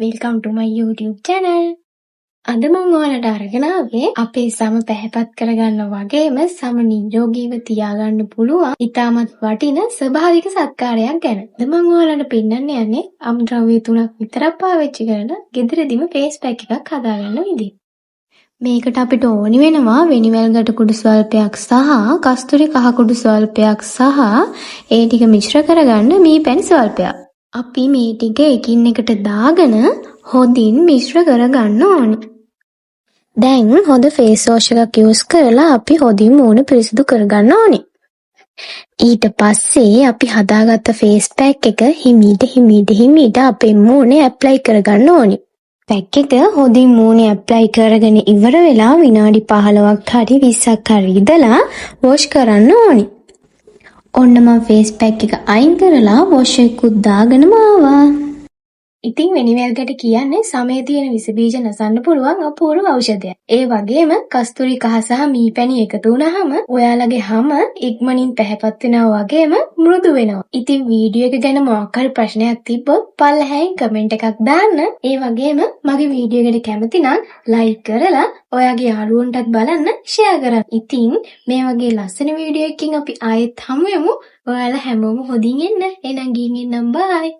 Welcome to my YouTube channel. අද මම ඔයාලට අරගෙන ආවේ අපේ සම පැහැපත් කරගන්න වගේම සම නිරෝගීව තියාගන්න පුළුවන් ඉතාමත් වටින ස්වභාවික සත්කාරයක් ගැන. අද මම ඔයාලට පෙන්නන්න යන්නේ අමුද්‍රව්‍ය 3ක් විතරක් පාවිච්චි කරලා ගෙදරදීම ෆේස් පැක් එකක් හදාගන්න විදිහ. මේකට අපිට ඕනි වෙනවා වෙනිවැල් ගැට කුඩු ස්වල්පයක් සහ කස්තුරි කහ කුඩු ස්වල්පයක් සහ ඒ ටික මිශ්‍ර කරගන්න මී පැණි ස්වල්පයක්. අපි මේ ටික එකින් එකට දාගෙන හොඳින් මිශ්‍ර කරගන්න ඕනේ. දැන් හොඳ ෆේස් වොෂ් එකක් යූස් කරලා අපි හොඳින් මූණ පිරිසිදු කරගන්න ඕනේ. ඊට පස්සේ අපි හදාගත්ත ෆේස් පැක් එක හිමීට අපේ මූණේ ඇප්ලයි කරගන්න ඕනේ. පැක් එක හොඳින් මූණේ ඇප්ලයි කරගෙන ඉවර වෙලා විනාඩි 15ක් හරි 20ක් හරි ඉඳලා වොෂ් කරන්න ඕනේ. ඔන්න මම ෆේස් පැක් එක අයින් කරලා වොෂ් එකකුත් දාගෙනම ආවා. ඉතින් වෙනිවැල් ගැට කියන්නේ සමේ තියෙන විස බීජ නසන්න පුළුවන් අපූර්ව ಔಷධයක්. ඒ වගේම කස්තුරි කහ සහ මී පැණි එකතු වුණාම ඔයාලගේ හම ඉක්මනින් පැහැපත් වෙනවා වගේම මෘදු වෙනවා. ඉතින් වීඩියෝ එක ගැන මොකක් හරි ප්‍රශ්නයක් තිබ්බොත් පල්ලෙහායින් කමෙන්ට් එකක් දාන්න. ඒ වගේම මගේ වීඩියෝ එකට කැමති නම් ලයික් කරලා ඔයාගේ යාළුවන්ටත් බලන්න ෂෙයා කරන්න. ඉතින් මේ වගේ ලස්සන වීඩියෝ එකකින් අපි ආයෙත් හමු වෙමු. ඔයාලා හැමෝම හොඳින් ඉන්න. එහෙනම් ගිහින් එන්නම් බයි.